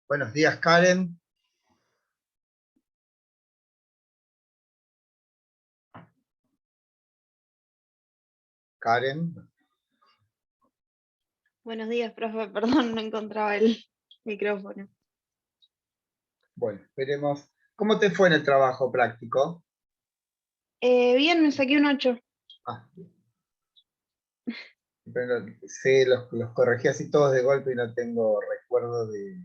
Buenos días, Karen. Karen. Buenos días, profe. Perdón, no encontraba el micrófono. Bueno, esperemos. ¿Cómo te fue en el trabajo práctico? Bien, me saqué un 8. Ah, bien. Pero, sí, los corregí así todos de golpe y no tengo recuerdo de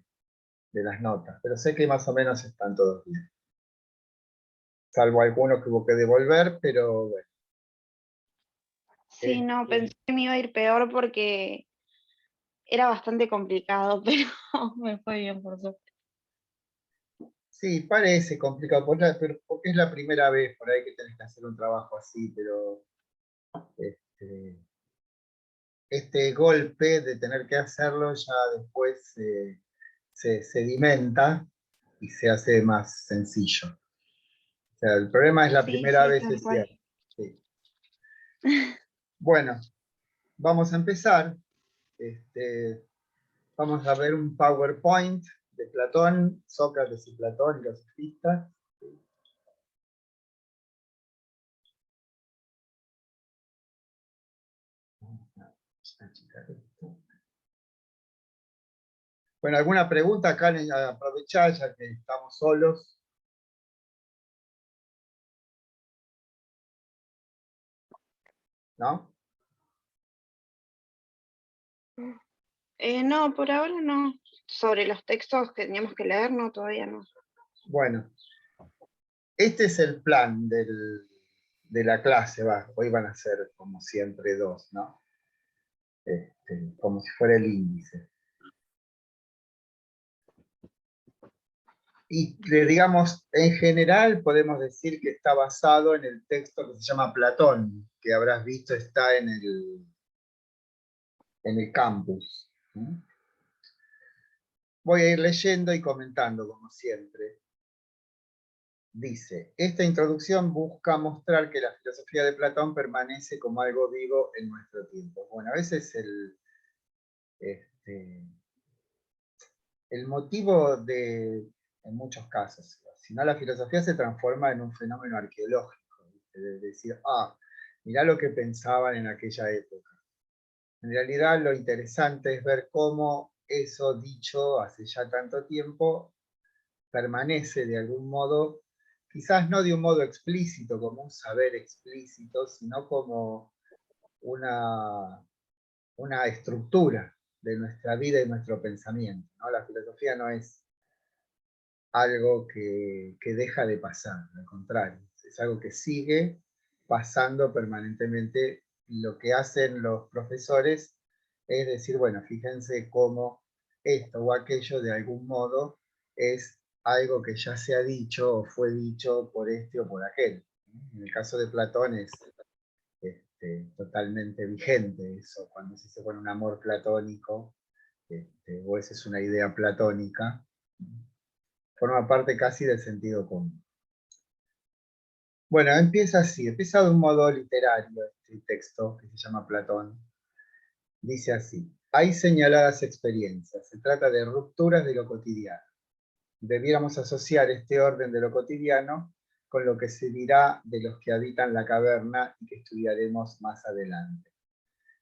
las notas, pero sé que más o menos están todos bien. Salvo algunos que hubo que devolver, pero bueno. Sí, no, pensé que me iba a ir peor porque era bastante complicado, pero me fue bien, por suerte. Sí, parece complicado, pero porque es la primera vez por ahí que tenés que hacer un trabajo así, pero este golpe de tener que hacerlo ya después se sedimenta y se hace más sencillo. O sea, el problema es la Sí, primera sí, vez, tal es cual. cierto. Sí. Bueno, vamos a empezar. Este, vamos a ver un PowerPoint de Platón, Sócrates y Platón y los sofistas. Bueno, ¿alguna pregunta acá? Aprovechar ya que estamos solos. ¿No? No, por ahora no. Sobre los textos que teníamos que leer, no, todavía no. Bueno, este es el plan de la clase. Hoy van a ser como siempre dos, ¿no? Como si fuera el índice. Y digamos, en general podemos decir que está basado en el texto que se llama Platón, que habrás visto está en el campus. Voy a ir leyendo y comentando, como siempre. Dice, esta introducción busca mostrar que la filosofía de Platón permanece como algo vivo en nuestro tiempo. Bueno, a veces el motivo en muchos casos, si no la filosofía se transforma en un fenómeno arqueológico, de decir, mirá lo que pensaban en aquella época. En realidad lo interesante es ver cómo eso dicho hace ya tanto tiempo permanece de algún modo, quizás no de un modo explícito, como un saber explícito, sino como una estructura de nuestra vida y nuestro pensamiento, ¿no? La filosofía no es algo que deja de pasar, al contrario, es algo que sigue pasando permanentemente. Lo que hacen los profesores es decir, bueno, fíjense cómo esto o aquello de algún modo es algo que ya se ha dicho o fue dicho por este o por aquel. En el caso de Platón es totalmente vigente eso, cuando se dice, bueno, un amor platónico, o esa es una idea platónica, forma parte casi del sentido común. Bueno, empieza así, empieza de un modo literario este texto que se llama Platón. Dice así, hay señaladas experiencias, se trata de rupturas de lo cotidiano. Debiéramos asociar este orden de lo cotidiano con lo que se dirá de los que habitan la caverna y que estudiaremos más adelante.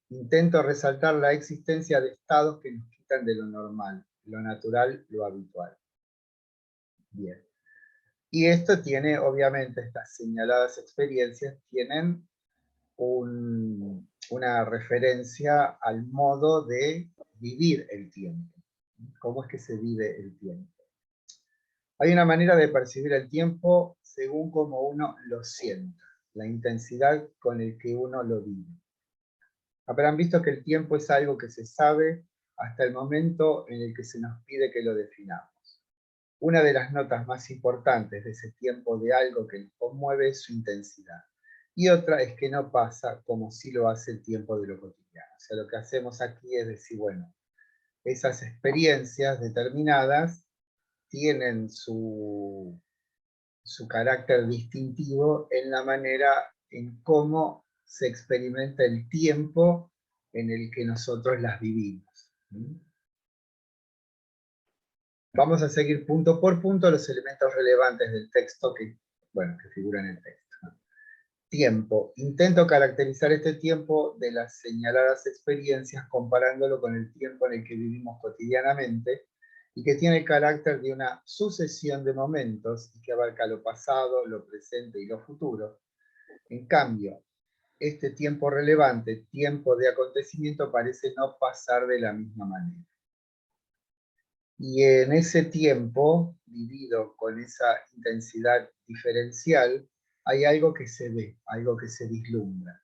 Intento resaltar la existencia de estados que nos quitan de lo normal, lo natural, lo habitual. Bien. Y esto tiene, obviamente, estas señaladas experiencias tienen una referencia al modo de vivir el tiempo. ¿Cómo es que se vive el tiempo? Hay una manera de percibir el tiempo según cómo uno lo sienta, la intensidad con el que uno lo vive. Habrán visto que el tiempo es algo que se sabe hasta el momento en el que se nos pide que lo definamos. Una de las notas más importantes de ese tiempo de algo que nos conmueve es su intensidad. Y otra es que no pasa como si lo hace el tiempo de lo cotidiano. O sea, lo que hacemos aquí es decir, bueno, esas experiencias determinadas tienen su carácter distintivo en la manera en cómo se experimenta el tiempo en el que nosotros las vivimos. Vamos a seguir punto por punto los elementos relevantes del texto que figuran en el texto. Tiempo. Intento caracterizar este tiempo de las señaladas experiencias comparándolo con el tiempo en el que vivimos cotidianamente y que tiene el carácter de una sucesión de momentos y que abarca lo pasado, lo presente y lo futuro. En cambio, este tiempo relevante, tiempo de acontecimiento, parece no pasar de la misma manera. Y en ese tiempo, vivido con esa intensidad diferencial, hay algo que se ve, algo que se vislumbra,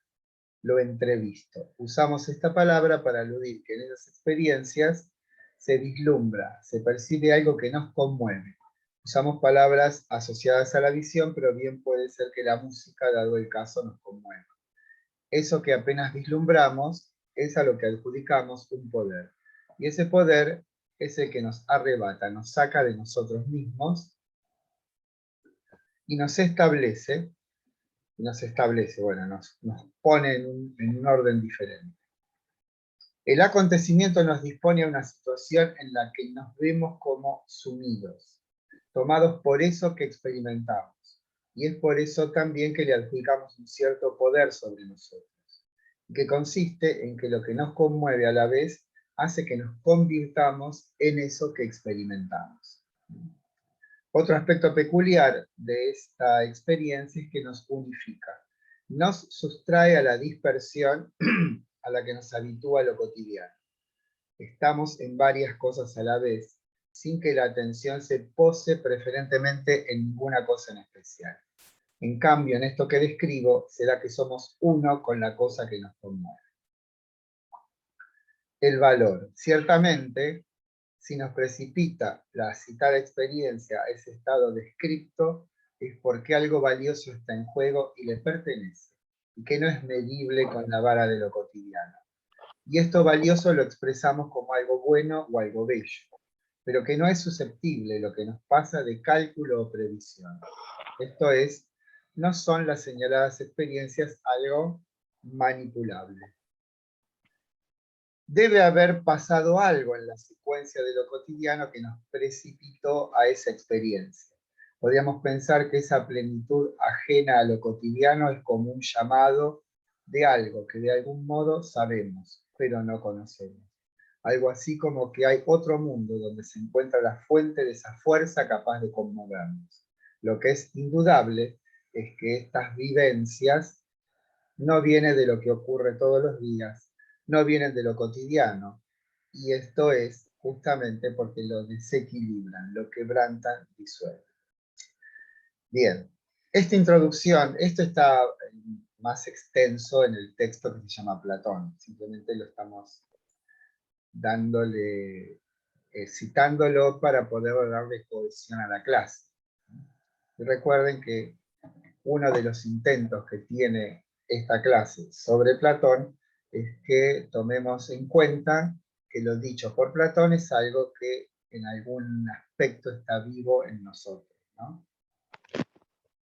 lo entrevisto. Usamos esta palabra para aludir que en esas experiencias se vislumbra, se percibe algo que nos conmueve. Usamos palabras asociadas a la visión, pero bien puede ser que la música, dado el caso, nos conmueva. Eso que apenas vislumbramos es a lo que adjudicamos un poder. Y ese poder es el que nos arrebata, nos saca de nosotros mismos y nos establece, nos pone en un orden diferente. El acontecimiento nos dispone a una situación en la que nos vemos como sumidos, tomados por eso que experimentamos. Y es por eso también que le adjudicamos un cierto poder sobre nosotros, que consiste en que lo que nos conmueve a la vez hace que nos convirtamos en eso que experimentamos. Otro aspecto peculiar de esta experiencia es que nos unifica, nos sustrae a la dispersión a la que nos habitúa lo cotidiano. Estamos en varias cosas a la vez, sin que la atención se pose preferentemente en ninguna cosa en especial. En cambio, en esto que describo, será que somos uno con la cosa que nos conmueve. El valor. Ciertamente, si nos precipita la citada experiencia a ese estado descripto, es porque algo valioso está en juego y le pertenece, y que no es medible con la vara de lo cotidiano. Y esto valioso lo expresamos como algo bueno o algo bello, pero que no es susceptible lo que nos pasa de cálculo o previsión. Esto es, no son las señaladas experiencias algo manipulable. Debe haber pasado algo en la secuencia de lo cotidiano que nos precipitó a esa experiencia. Podríamos pensar que esa plenitud ajena a lo cotidiano es como un llamado de algo que de algún modo sabemos, pero no conocemos. Algo así como que hay otro mundo donde se encuentra la fuente de esa fuerza capaz de conmovernos. Lo que es indudable es que estas vivencias no vienen de lo que ocurre todos los días, no vienen de lo cotidiano, y esto es justamente porque lo desequilibran, lo quebrantan, disuelven. Bien, esta introducción, esto está más extenso en el texto que se llama Platón, simplemente lo estamos dándole, citándolo para poder darle cohesión a la clase. Y recuerden que uno de los intentos que tiene esta clase sobre Platón es que tomemos en cuenta que lo dicho por Platón es algo que en algún aspecto está vivo en nosotros, ¿no?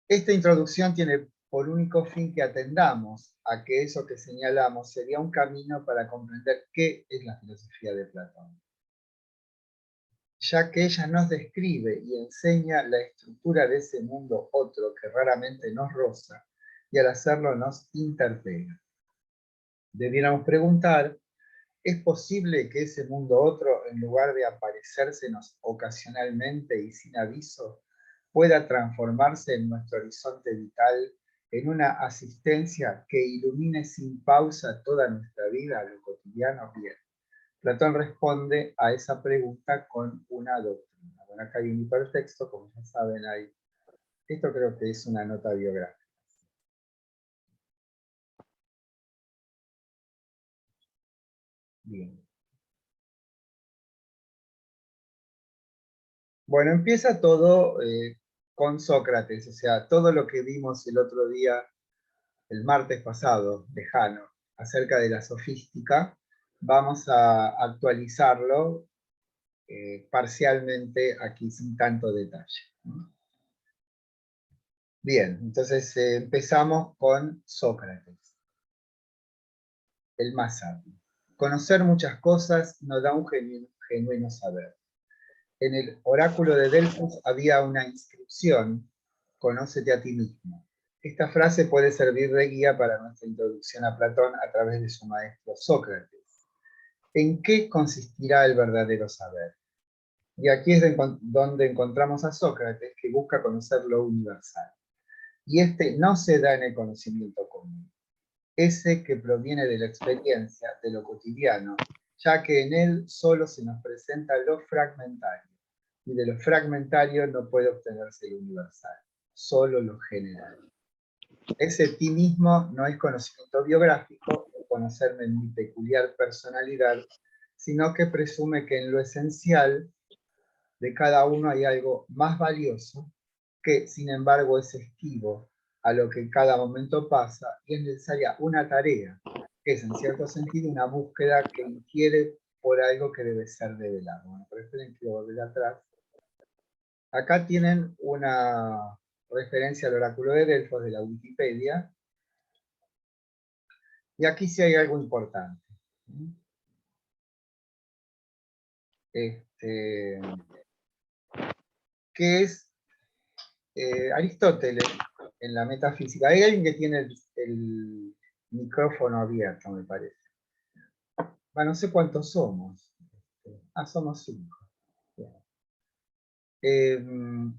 Esta introducción tiene por único fin que atendamos a que eso que señalamos sería un camino para comprender qué es la filosofía de Platón, ya que ella nos describe y enseña la estructura de ese mundo otro que raramente nos roza, y al hacerlo nos interpela. Debiéramos preguntar, ¿es posible que ese mundo otro, en lugar de aparecérsenos ocasionalmente y sin aviso, pueda transformarse en nuestro horizonte vital en una asistencia que ilumine sin pausa toda nuestra vida, lo cotidiano? Bien, Platón responde a esa pregunta con una doctrina. Bueno, acá hay un hipertexto, como ya saben, esto creo que es una nota biográfica. Bien. Bueno, empieza todo con Sócrates, o sea, todo lo que vimos el otro día, el martes pasado, lejano, acerca de la sofística, vamos a actualizarlo parcialmente aquí sin tanto detalle. Bien, entonces empezamos con Sócrates, el más sabio. Conocer muchas cosas nos da un genuino saber. en el oráculo de Delfos había una inscripción: conócete a ti mismo. Esta frase puede servir de guía para nuestra introducción a Platón a través de su maestro Sócrates. ¿En qué consistirá el verdadero saber? Y aquí es donde encontramos a Sócrates, que busca conocer lo universal. Y este no se da en el conocimiento común, ese que proviene de la experiencia, de lo cotidiano, ya que en él solo se nos presenta lo fragmentario, y de lo fragmentario no puede obtenerse lo universal, solo lo general. Ese ti mismo no es conocimiento biográfico o conocerme en mi peculiar personalidad, sino que presume que en lo esencial de cada uno hay algo más valioso, que sin embargo es esquivo a lo que en cada momento pasa, y es necesaria una tarea, que es en cierto sentido una búsqueda que inquiere por algo que debe ser develado. Bueno, pero esperen, quiero volver atrás. Acá tienen una referencia al oráculo de Delfos de la Wikipedia, y aquí sí hay algo importante. Que es Aristóteles en la metafísica. Hay alguien que tiene el micrófono abierto, me parece. Bueno, no sé cuántos somos. Somos 5. En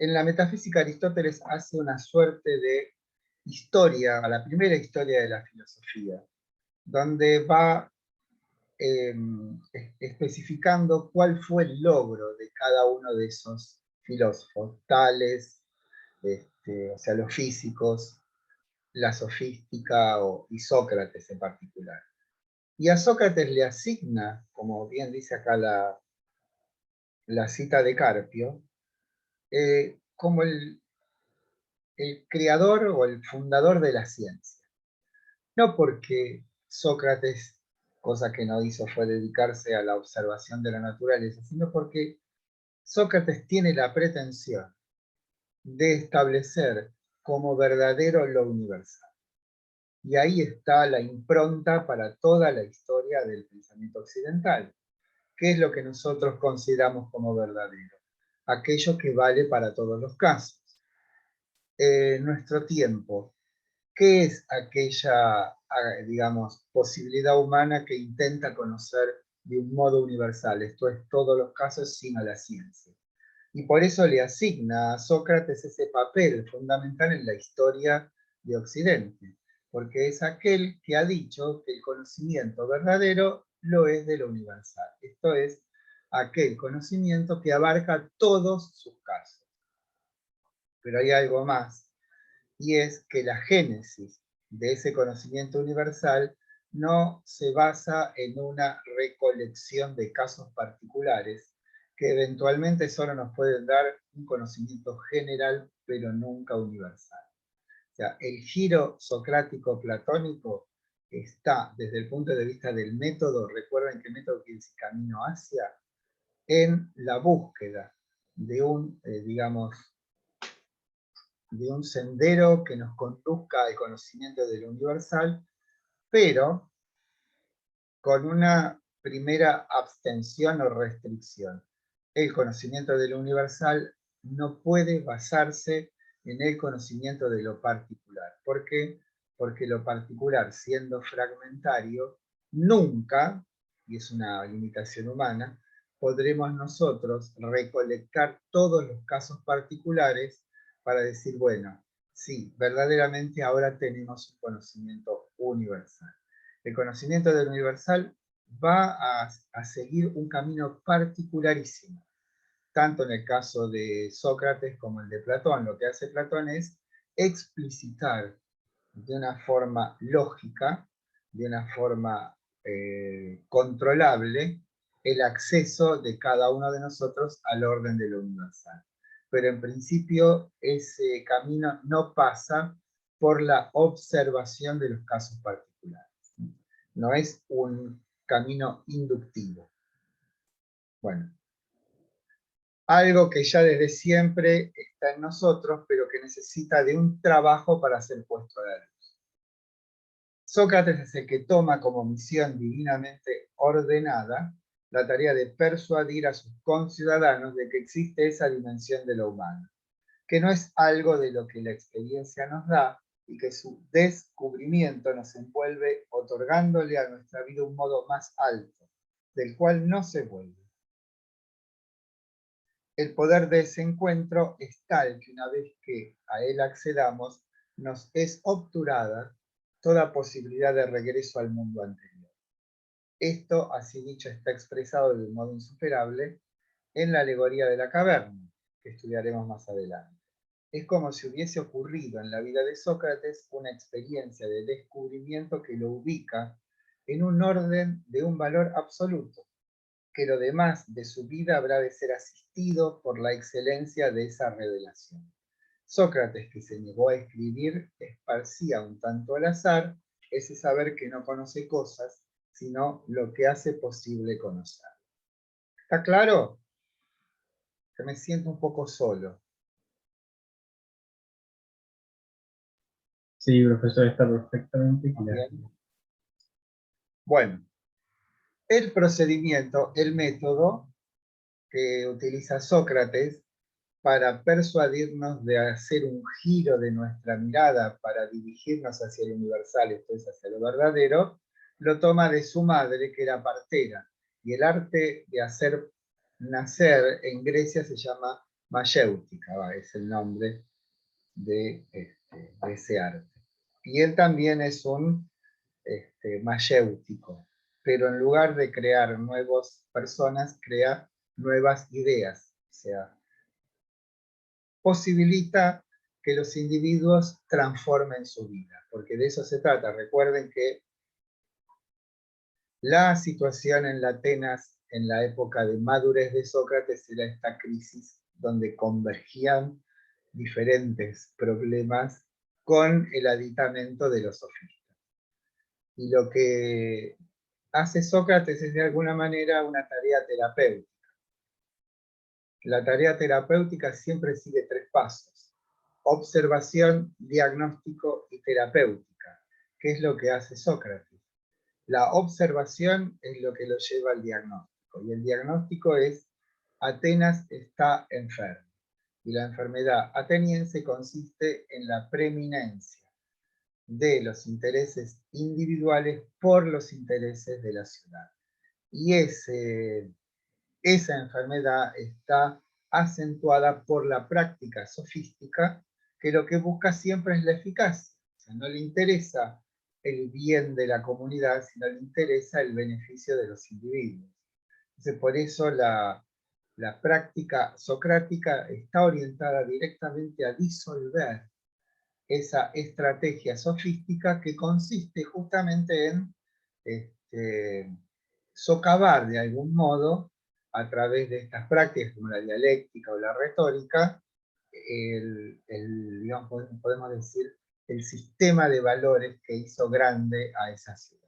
la metafísica Aristóteles hace una suerte de historia, a la primera historia de la filosofía, donde va especificando cuál fue el logro de cada uno de esos filósofos, Tales, o sea, los físicos, la sofística y Sócrates en particular. Y a Sócrates le asigna, como bien dice acá la cita de Carpio, como el creador o el fundador de la ciencia. No porque Sócrates, cosa que no hizo fue dedicarse a la observación de la naturaleza, sino porque Sócrates tiene la pretensión de establecer como verdadero lo universal. Y ahí está la impronta para toda la historia del pensamiento occidental. ¿Qué es lo que nosotros consideramos como verdadero? Aquello que vale para todos los casos. Nuestro tiempo, ¿qué es aquella, digamos, posibilidad humana que intenta conocer de un modo universal? Esto es, todos los casos sin a la ciencia. Y por eso le asigna a Sócrates ese papel fundamental en la historia de Occidente, porque es aquel que ha dicho que el conocimiento verdadero lo es de lo universal. Esto es, aquel conocimiento que abarca todos sus casos. Pero hay algo más, y es que la génesis de ese conocimiento universal no se basa en una recolección de casos particulares que eventualmente solo nos pueden dar un conocimiento general, pero nunca universal. O sea, el giro socrático platónico está desde el punto de vista del método, recuerden que el método quiere decir camino hacia, en la búsqueda de un, digamos, de un sendero que nos conduzca al conocimiento de lo universal, pero con una primera abstención o restricción. El conocimiento de lo universal no puede basarse en el conocimiento de lo particular. ¿Por qué? Porque lo particular, siendo fragmentario, nunca, y es una limitación humana, podremos nosotros recolectar todos los casos particulares para decir, bueno, sí, verdaderamente ahora tenemos un conocimiento universal. El conocimiento del universal va a seguir un camino particularísimo, tanto en el caso de Sócrates como el de Platón. Lo que hace Platón es explicitar de una forma lógica, de una forma controlable, el acceso de cada uno de nosotros al orden de lo universal. Pero en principio ese camino no pasa por la observación de los casos particulares. No es un camino inductivo. Bueno, algo que ya desde siempre está en nosotros, pero que necesita de un trabajo para ser puesto a la luz. Sócrates es el que toma como misión divinamente ordenada la tarea de persuadir a sus conciudadanos de que existe esa dimensión de lo humano, que no es algo de lo que la experiencia nos da, y que su descubrimiento nos envuelve otorgándole a nuestra vida un modo más alto, del cual no se vuelve. El poder de ese encuentro es tal que una vez que a él accedamos, nos es obturada toda posibilidad de regreso al mundo anterior. Esto, así dicho, está expresado de un modo insuperable en la alegoría de la caverna, que estudiaremos más adelante. Es como si hubiese ocurrido en la vida de Sócrates una experiencia de descubrimiento que lo ubica en un orden de un valor absoluto, que lo demás de su vida habrá de ser asistido por la excelencia de esa revelación. Sócrates, que se negó a escribir, esparcía un tanto al azar ese saber que no conoce cosas, sino lo que hace posible conocer. ¿Está claro? Que me siento un poco solo. Sí, profesor, está perfectamente claro. Bien. Bueno, el procedimiento, el método que utiliza Sócrates para persuadirnos de hacer un giro de nuestra mirada para dirigirnos hacia el universal, esto es, hacia lo verdadero, lo toma de su madre, que era partera. Y el arte de hacer nacer en Grecia se llama mayéutica, es el nombre de ese arte. Y él también es un mayéutico, pero en lugar de crear nuevas personas, crea nuevas ideas, o sea, posibilita que los individuos transformen su vida, porque de eso se trata. Recuerden que la situación en la Atenas en la época de madurez de Sócrates era esta crisis donde convergían diferentes problemas con el aditamento de los sofistas. Y lo que hace Sócrates es de alguna manera una tarea terapéutica. La tarea terapéutica siempre sigue 3 pasos: observación, diagnóstico y terapéutica. ¿Qué es lo que hace Sócrates? La observación es lo que lo lleva al diagnóstico, y el diagnóstico es: Atenas está enferma. Y la enfermedad ateniense consiste en la preeminencia de los intereses individuales por los intereses de la ciudad. Y esa enfermedad está acentuada por la práctica sofística, que lo que busca siempre es la eficacia. O sea, no le interesa el bien de la comunidad, sino le interesa el beneficio de los individuos. Entonces, por eso la práctica socrática está orientada directamente a disolver esa estrategia sofística que consiste justamente en socavar de algún modo, a través de estas prácticas como la dialéctica o la retórica, digamos, podemos decir, el sistema de valores que hizo grande a esa ciudad.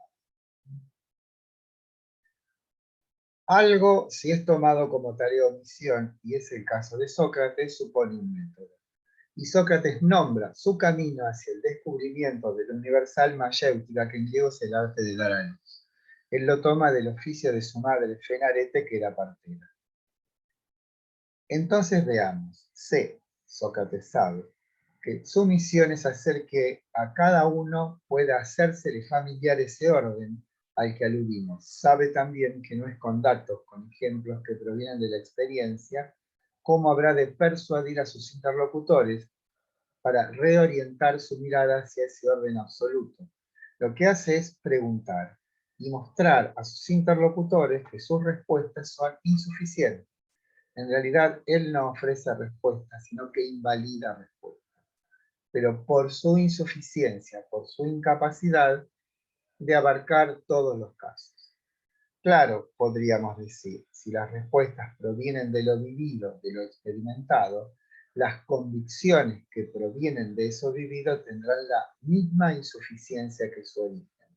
Algo, si es tomado como tarea o misión, y es el caso de Sócrates, supone un método. Y Sócrates nombra su camino hacia el descubrimiento del universal mayéutica, que en griego es el arte de dar a luz. Él lo toma del oficio de su madre Fenarete, que era partera. Entonces veamos, Sócrates sabe que su misión es hacer que a cada uno pueda hacérsele familiar ese orden al que aludimos. Sabe también que no es con datos, con ejemplos que provienen de la experiencia, cómo habrá de persuadir a sus interlocutores para reorientar su mirada hacia ese orden absoluto. Lo que hace es preguntar y mostrar a sus interlocutores que sus respuestas son insuficientes. En realidad, él no ofrece respuestas, sino que invalida respuestas. Pero por su insuficiencia, por su incapacidad de abarcar todos los casos. Claro, podríamos decir, si las respuestas provienen de lo vivido, de lo experimentado, las convicciones que provienen de eso vivido tendrán la misma insuficiencia que su origen.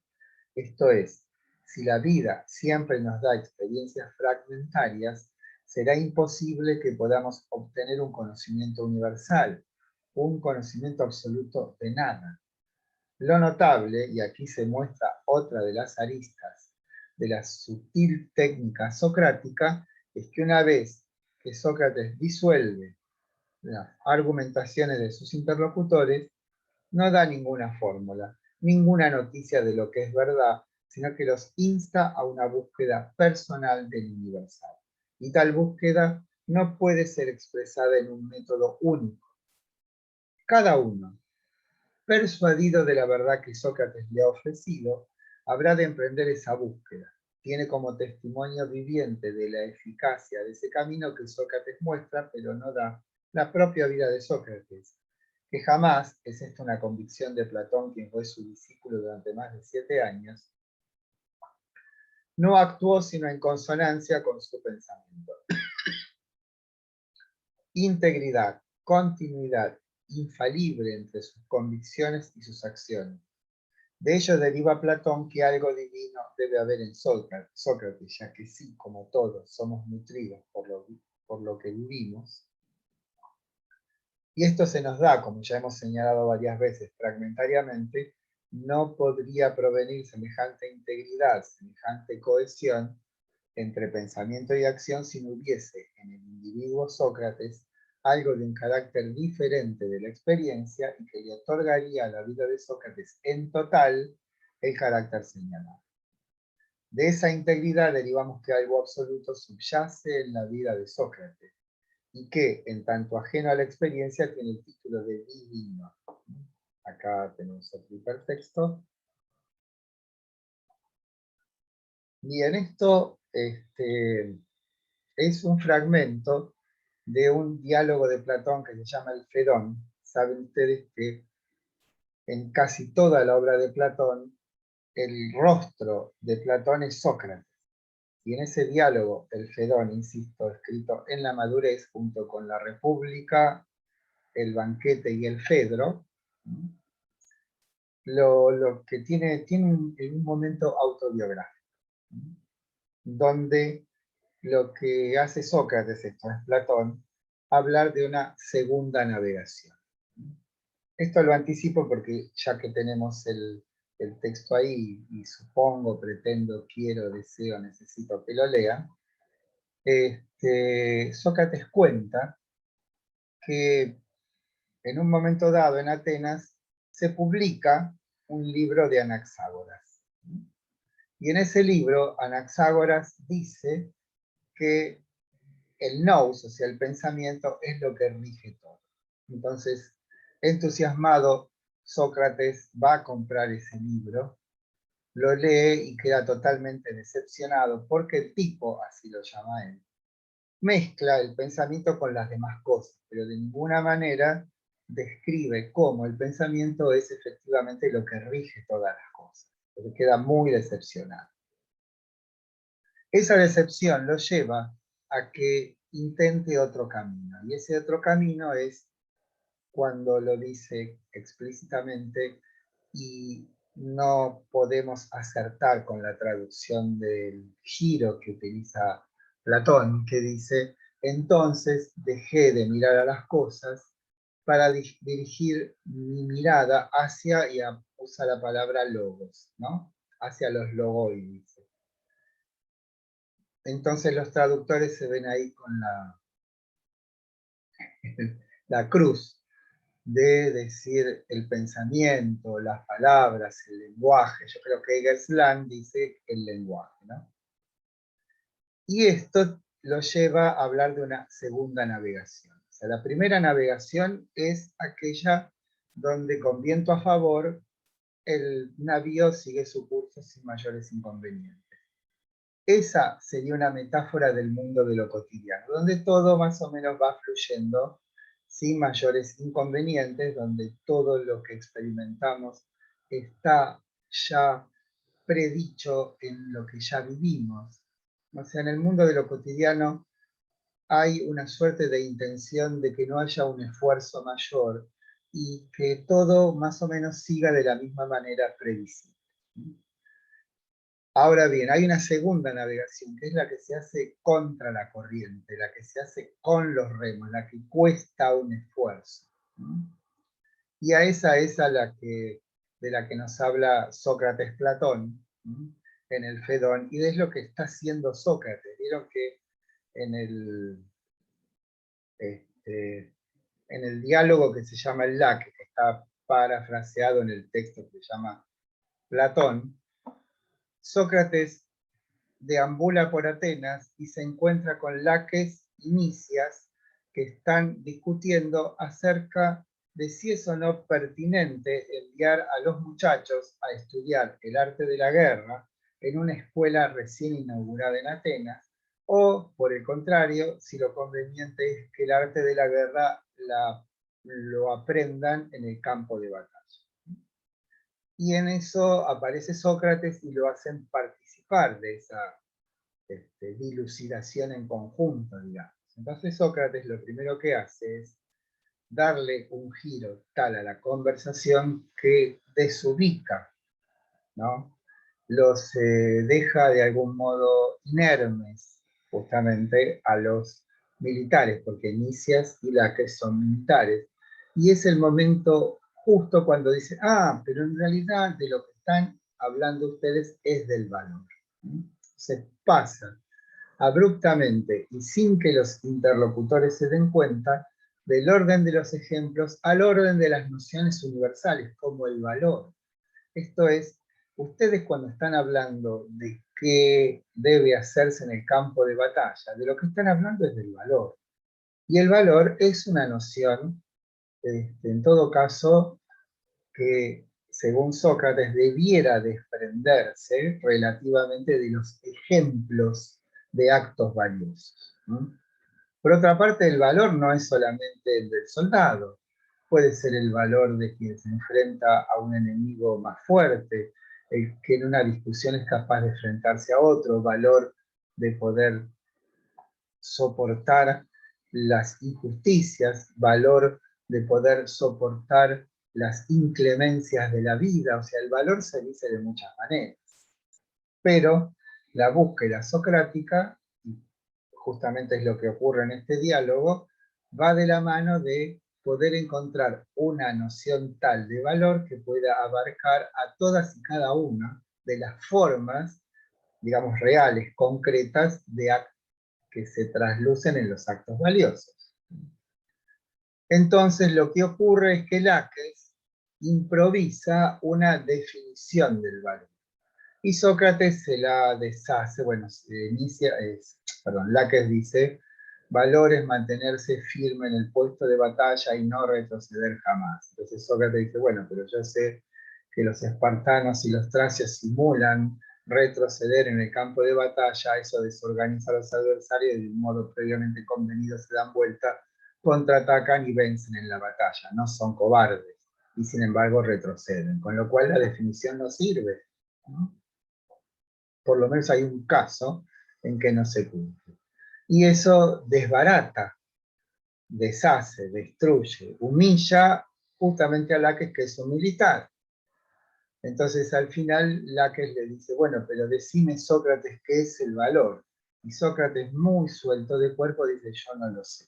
Esto es, si la vida siempre nos da experiencias fragmentarias, será imposible que podamos obtener un conocimiento universal, un conocimiento absoluto de nada. Lo notable, y aquí se muestra otra de las aristas de la sutil técnica socrática es que una vez que Sócrates disuelve las argumentaciones de sus interlocutores, no da ninguna fórmula, ninguna noticia de lo que es verdad, sino que los insta a una búsqueda personal del universal. Y tal búsqueda no puede ser expresada en un método único. Cada uno, persuadido de la verdad que Sócrates le ha ofrecido, habrá de emprender esa búsqueda. Tiene como testimonio viviente de la eficacia de ese camino que Sócrates muestra, pero no da la propia vida de Sócrates, que jamás, es esta una convicción de Platón, quien fue su discípulo durante más de 7 años, no actuó sino en consonancia con su pensamiento. Integridad, continuidad, infalible entre sus convicciones y sus acciones. De ello deriva Platón que algo divino debe haber en Sócrates, ya que sí, como todos, somos nutridos por lo que vivimos. Y esto se nos da, como ya hemos señalado varias veces, fragmentariamente, no podría provenir semejante integridad, semejante cohesión entre pensamiento y acción si no hubiese en el individuo Sócrates algo de un carácter diferente de la experiencia y que le otorgaría a la vida de Sócrates en total el carácter señalado. De esa integridad derivamos que algo absoluto subyace en la vida de Sócrates y que, en tanto ajeno a la experiencia, tiene el título de divino. Acá tenemos otro hipertexto. Bien, esto es un fragmento de un diálogo de Platón que se llama el Fedón. Saben ustedes que en casi toda la obra de Platón, el rostro de Platón es Sócrates. Y en ese diálogo, el Fedón, insisto, escrito en la madurez, junto con la República, el Banquete y el Fedro, lo que tiene un momento autobiográfico, donde lo que hace Sócrates, esto es Platón, hablar de una segunda navegación. Esto lo anticipo porque ya que tenemos el texto ahí, y supongo, pretendo, quiero, deseo, necesito que lo lean, Sócrates cuenta que en un momento dado en Atenas se publica un libro de Anaxágoras. Y en ese libro Anaxágoras dice que el nous, o sea, el pensamiento, es lo que rige todo. Entonces, entusiasmado, Sócrates va a comprar ese libro, lo lee y queda totalmente decepcionado porque el tipo, así lo llama él, mezcla el pensamiento con las demás cosas, pero de ninguna manera describe cómo el pensamiento es efectivamente lo que rige todas las cosas. Porque queda muy decepcionado. Esa decepción lo lleva a que intente otro camino, y ese otro camino es cuando lo dice explícitamente y no podemos acertar con la traducción del giro que utiliza Platón, que dice, entonces dejé de mirar a las cosas para dirigir mi mirada hacia, y usa la palabra logos, ¿no? Hacia los logoides. Entonces los traductores se ven ahí con la cruz de decir el pensamiento, las palabras, el lenguaje. Yo creo que Gerslam dice el lenguaje, ¿no? Y esto lo lleva a hablar de una segunda navegación. O sea, la primera navegación es aquella donde con viento a favor el navío sigue su curso sin mayores inconvenientes. Esa sería una metáfora del mundo de lo cotidiano, donde todo más o menos va fluyendo sin mayores inconvenientes, donde todo lo que experimentamos está ya predicho en lo que ya vivimos. O sea, en el mundo de lo cotidiano hay una suerte de intención de que no haya un esfuerzo mayor y que todo más o menos siga de la misma manera previsible. Ahora bien, hay una segunda navegación, que es la que se hace contra la corriente, la que se hace con los remos, la que cuesta un esfuerzo. Y a esa es de la que nos habla Sócrates Platón, en el Fedón, y es lo que está haciendo Sócrates. Vieron que en en el diálogo que se llama el Laque, que está parafraseado en el texto que se llama Platón, Sócrates deambula por Atenas y se encuentra con Laques y Nicias, que están discutiendo acerca de si es o no pertinente enviar a los muchachos a estudiar el arte de la guerra en una escuela recién inaugurada en Atenas, o, por el contrario, si lo conveniente es que el arte de la guerra lo aprendan en el campo de batalla. Y en eso aparece Sócrates y lo hacen participar de esa dilucidación en conjunto, digamos. Entonces Sócrates lo primero que hace es darle un giro tal a la conversación que desubica, ¿no? Los deja de algún modo inermes justamente a los militares, porque Nicias y Laques son militares. Y es el momento justo cuando dice, ah, pero en realidad de lo que están hablando ustedes es del valor. Se pasa abruptamente y sin que los interlocutores se den cuenta del orden de los ejemplos al orden de las nociones universales, como el valor. Esto es, ustedes cuando están hablando de qué debe hacerse en el campo de batalla, de lo que están hablando es del valor. Y el valor es una noción, en todo caso, que según Sócrates debiera desprenderse relativamente de los ejemplos de actos valiosos, ¿no? Por otra parte, el valor no es solamente el del soldado, puede ser el valor de quien se enfrenta a un enemigo más fuerte, el que en una discusión es capaz de enfrentarse a otro, valor de poder soportar las injusticias, valor de poder soportar las inclemencias de la vida. O sea, el valor se dice de muchas maneras. Pero la búsqueda socrática, justamente es lo que ocurre en este diálogo, va de la mano de poder encontrar una noción tal de valor que pueda abarcar a todas y cada una de las formas, digamos, reales, concretas, de que se traslucen en los actos valiosos. Entonces lo que ocurre es que Laques improvisa una definición del valor. Y Sócrates se la deshace, bueno, Laques dice, valor es mantenerse firme en el puesto de batalla y no retroceder jamás. Entonces Sócrates dice, bueno, pero yo sé que los espartanos y los tracios simulan retroceder en el campo de batalla, eso desorganiza a los adversarios y de un modo previamente convenido se dan vuelta, contraatacan y vencen en la batalla, no son cobardes, y sin embargo retroceden, con lo cual la definición no sirve, ¿no? Por lo menos hay un caso en que no se cumple. Y eso desbarata, deshace, destruye, humilla justamente a Laques, que es un militar. Entonces al final Laques le dice, bueno, pero decime, Sócrates, ¿qué es el valor? Y Sócrates, muy suelto de cuerpo, dice, yo no lo sé.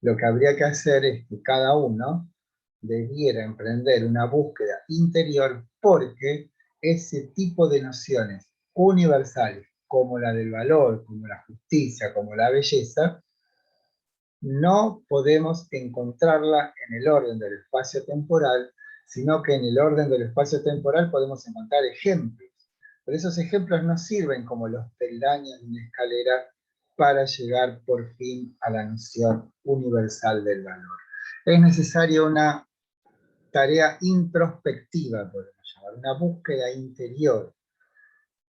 Lo que habría que hacer es que cada uno debiera emprender una búsqueda interior, porque ese tipo de nociones universales, como la del valor, como la justicia, como la belleza, no podemos encontrarla en el orden del espacio temporal, sino que en el orden del espacio temporal podemos encontrar ejemplos. Pero esos ejemplos no sirven como los peldaños de una escalera para llegar por fin a la noción universal del valor. Es necesaria una tarea introspectiva, podemos llamar, una búsqueda interior.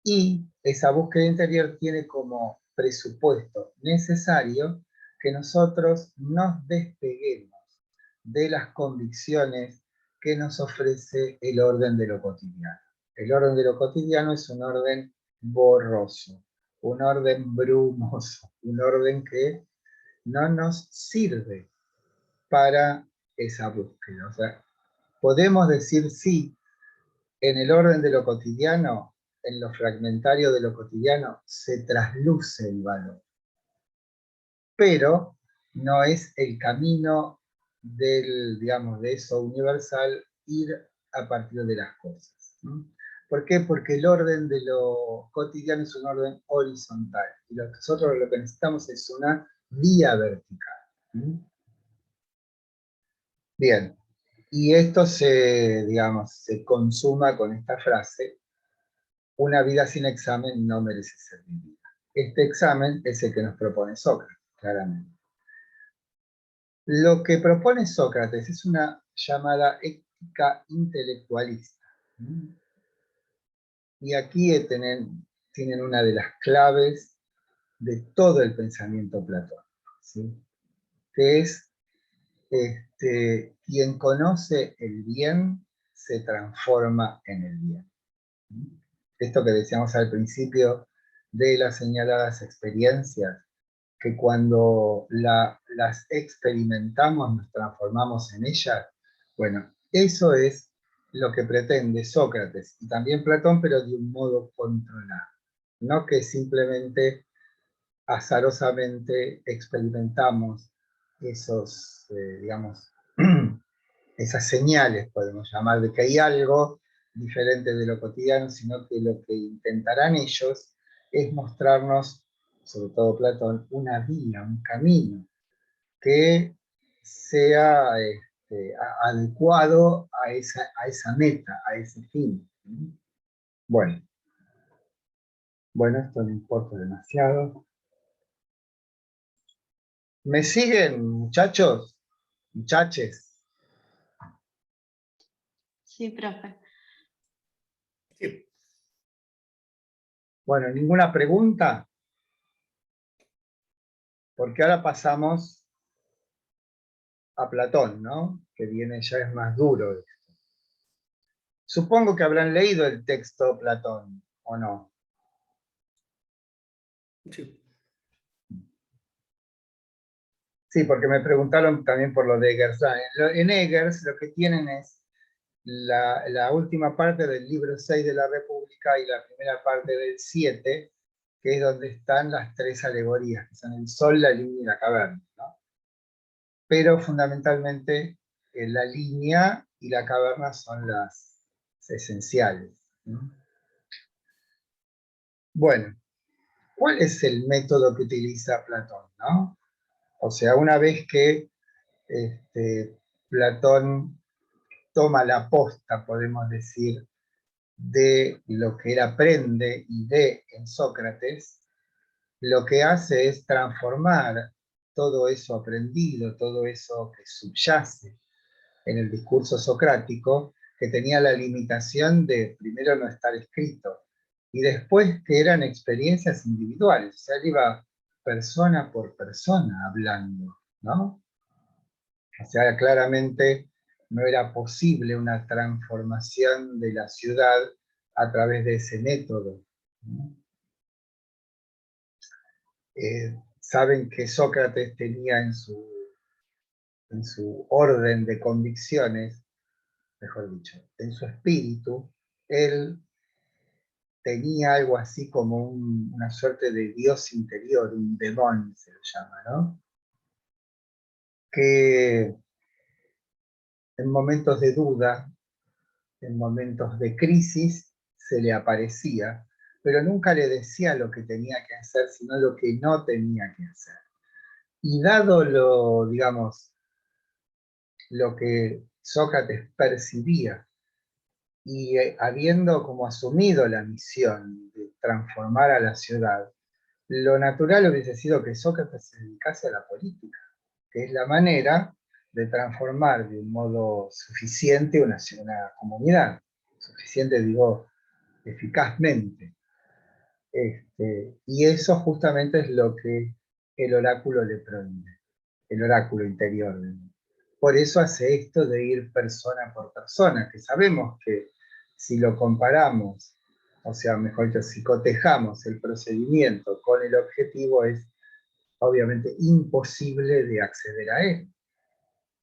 Y esa búsqueda interior tiene como presupuesto necesario que nosotros nos despeguemos de las convicciones que nos ofrece el orden de lo cotidiano. El orden de lo cotidiano es un orden borroso, un orden brumoso, un orden que no nos sirve para esa búsqueda. O sea, podemos decir sí, en el orden de lo cotidiano, en lo fragmentario de lo cotidiano, se trasluce el valor. Pero no es el camino del, digamos, de eso universal ir a partir de las cosas, ¿no? ¿Por qué? Porque el orden de lo cotidiano es un orden horizontal. Y nosotros lo que necesitamos es una vía vertical. Bien. Y esto digamos, se consuma con esta frase: una vida sin examen no merece ser vivida. Este examen es el que nos propone Sócrates, claramente. Lo que propone Sócrates es una llamada ética intelectualista. Y aquí tienen una de las claves de todo el pensamiento platónico, ¿sí? Que es quien conoce el bien se transforma en el bien. Esto que decíamos al principio de las señaladas experiencias, que cuando las experimentamos nos transformamos en ellas. Bueno, eso es lo que pretende Sócrates y también Platón, pero de un modo controlado. No que simplemente azarosamente experimentamos esos, digamos, esas señales, podemos llamar, de que hay algo diferente de lo cotidiano, sino que lo que intentarán ellos es mostrarnos, sobre todo Platón, una vía, un camino que sea adecuado a esa meta, a ese fin. Bueno, esto no importa demasiado. ¿Me siguen, muchachos? Muchaches. Sí, profe. Sí. Bueno, ¿ninguna pregunta? Porque ahora pasamos a Platón, ¿no? Que viene ya es más duro esto. Supongo que habrán leído el texto Platón, ¿o no? Sí. Sí, porque me preguntaron también por lo de Eggers. En Eggers lo que tienen es la última parte del libro 6 de la República y la primera parte del 7, que es donde están las tres alegorías, que son el sol, la línea y la caverna, ¿no? Pero fundamentalmente la línea y la caverna son las esenciales, ¿no? Bueno, ¿cuál es el método que utiliza Platón, ¿no? O sea, una vez que Platón toma la posta, podemos decir, de lo que él aprende y ve en Sócrates, lo que hace es transformar todo eso aprendido, todo eso que subyace en el discurso socrático, que tenía la limitación de primero no estar escrito, y después que eran experiencias individuales, o sea, él iba persona por persona hablando, ¿no? O sea, claramente no era posible una transformación de la ciudad a través de ese método, ¿no? Saben que Sócrates tenía en su orden de convicciones, mejor dicho, en su espíritu, él tenía algo así como una suerte de Dios interior, un demonio se lo llama, ¿no? Que en momentos de duda, en momentos de crisis, se le aparecía, pero nunca le decía lo que tenía que hacer, sino lo que no tenía que hacer. Y dado digamos, lo que Sócrates percibía, y habiendo como asumido la misión de transformar a la ciudad, lo natural hubiese sido que Sócrates se dedicase a la política, que es la manera de transformar de un modo suficiente una comunidad. Suficiente, digo, eficazmente. Y eso justamente es lo que el oráculo le prohíbe, el oráculo interior. Por eso hace esto de ir persona por persona, que sabemos que si lo comparamos, o sea, mejor dicho, si cotejamos el procedimiento con el objetivo, es obviamente imposible de acceder a él.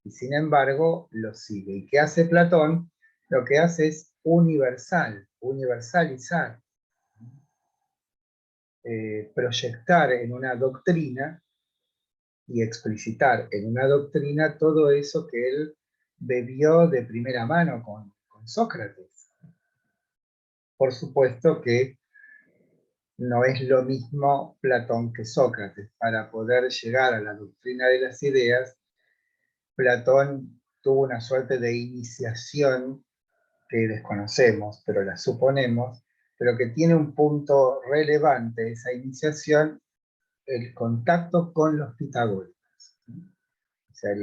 Y sin embargo, lo sigue. ¿Y qué hace Platón? Lo que hace es universalizar, proyectar en una doctrina y explicitar en una doctrina todo eso que él bebió de primera mano con Sócrates. por supuesto que no es lo mismo Platón que Sócrates. Para poder llegar a la doctrina de las ideas, Platón tuvo una suerte de iniciación que desconocemos, pero la suponemos, pero que tiene un punto relevante, esa iniciación, el contacto con los pitagóricos. O sea,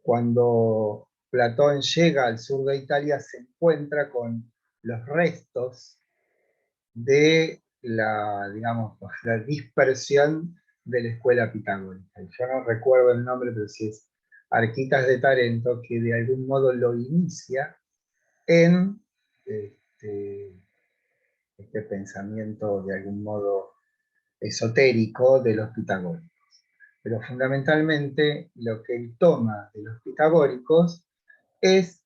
cuando Platón llega al sur de Italia, se encuentra con los restos de la, digamos, la dispersión de la escuela pitagórica. Yo no recuerdo el nombre, pero sí es Arquitas de Tarento, que de algún modo lo inicia en este pensamiento de algún modo esotérico de los pitagóricos. Pero fundamentalmente lo que él toma de los pitagóricos es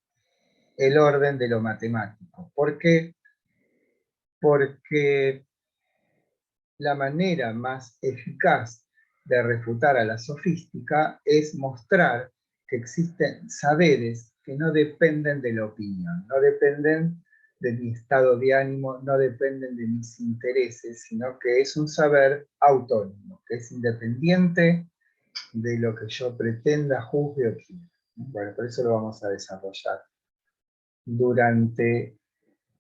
el orden de lo matemático. ¿Por qué? Porque la manera más eficaz de refutar a la sofística es mostrar que existen saberes que no dependen de la opinión, no dependen de mi estado de ánimo, no dependen de mis intereses, sino que es un saber autónomo, que es independiente de lo que yo pretenda, juzgue o quiera. Bueno, por eso lo vamos a desarrollar durante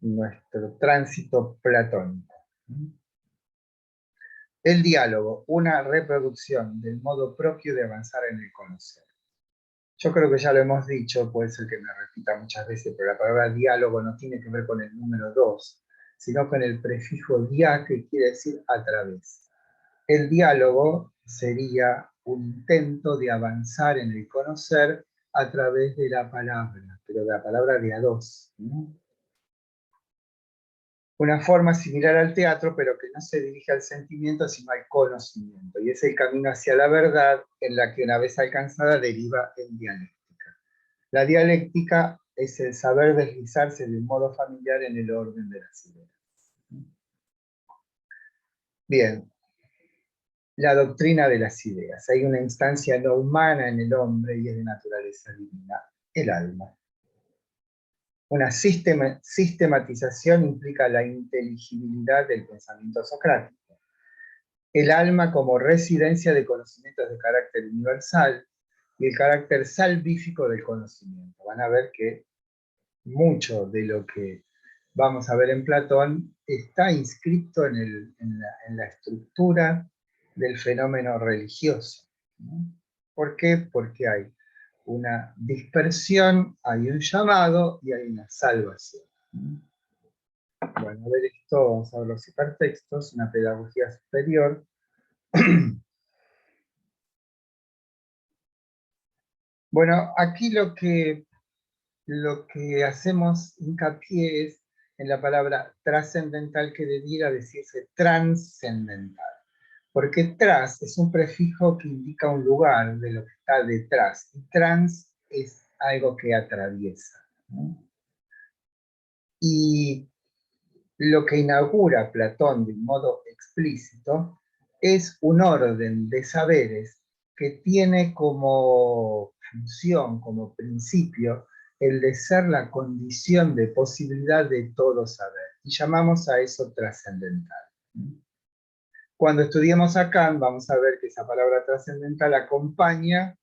nuestro tránsito platónico. El diálogo, una reproducción del modo propio de avanzar en el conocer. Yo creo que ya lo hemos dicho, puede ser que me repita muchas veces, pero la palabra diálogo no tiene que ver con el número 2, sino con el prefijo dia, que quiere decir a través. El diálogo sería un intento de avanzar en el conocer a través de la palabra, pero de la palabra de a dos. Una forma similar al teatro, pero que no se dirige al sentimiento, sino al conocimiento. Y es el camino hacia la verdad, en la que una vez alcanzada deriva en dialéctica. La dialéctica es el saber deslizarse de un modo familiar en el orden de las ideas. Bien, la doctrina de las ideas. Hay una instancia no humana en el hombre y es de naturaleza divina, el alma. Una sistematización implica la inteligibilidad del pensamiento socrático. El alma como residencia de conocimientos de carácter universal y el carácter salvífico del conocimiento. Van a ver que mucho de lo que vamos a ver en Platón está inscrito en la estructura del fenómeno religioso. ¿Por qué? Porque hay una dispersión, hay un llamado y hay una salvación. Bueno, a ver esto, vamos a ver los hipertextos, una pedagogía superior. Bueno, aquí lo que hacemos hincapié es en la palabra trascendental, que debiera decirse transcendental. Porque tras es un prefijo que indica un lugar de lo que está detrás. Y trans es algo que atraviesa. Y lo que inaugura Platón de un modo explícito es un orden de saberes que tiene como función, como principio, el de ser la condición de posibilidad de todo saber. Y llamamos a eso trascendental. Cuando estudiemos a Kant, vamos a ver que esa palabra trascendental acompaña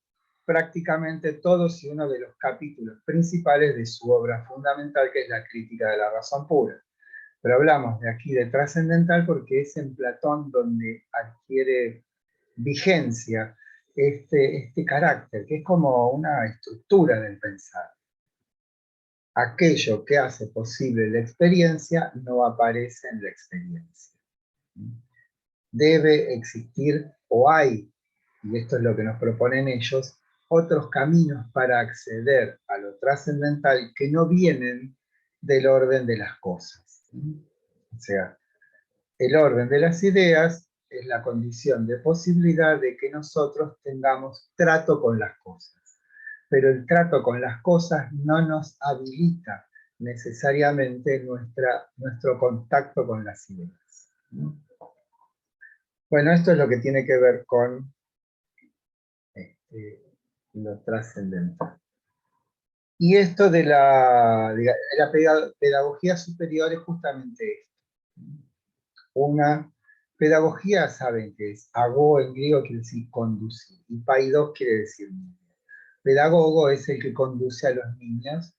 prácticamente todos y uno de los capítulos principales de su obra fundamental, que es la Crítica de la Razón Pura. Pero hablamos de aquí de trascendental porque es en Platón donde adquiere vigencia este carácter, que es como una estructura del pensar. Aquello que hace posible la experiencia no aparece en la experiencia. Debe existir, o hay, y esto es lo que nos proponen ellos, otros caminos para acceder a lo trascendental que no vienen del orden de las cosas. O sea, el orden de las ideas es la condición de posibilidad de que nosotros tengamos trato con las cosas. Pero el trato con las cosas no nos habilita necesariamente nuestro contacto con las ideas. Bueno, esto es lo que tiene que ver con lo trascendental. Y esto de la pedagogía superior es justamente esto. Una pedagogía, saben que es ago en griego, quiere decir conducir, y paidos quiere decir niño. Pedagogo es el que conduce a los niños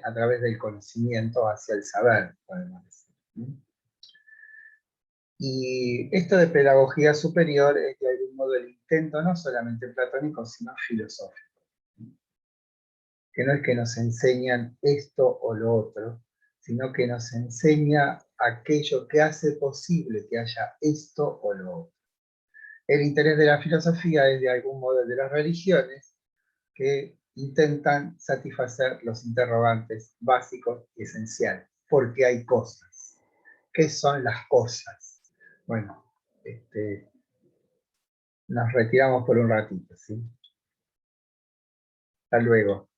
a través del conocimiento hacia el saber, podemos decir. Y esto de pedagogía superior es de algún modo el intento no solamente platónico, sino filosófico. Que no es que nos enseñan esto o lo otro, sino que nos enseña aquello que hace posible que haya esto o lo otro. El interés de la filosofía es de algún modo de las religiones que intentan satisfacer los interrogantes básicos y esenciales. ¿Por qué hay cosas? ¿Qué son las cosas? Bueno, nos retiramos por un ratito, ¿sí? Hasta luego.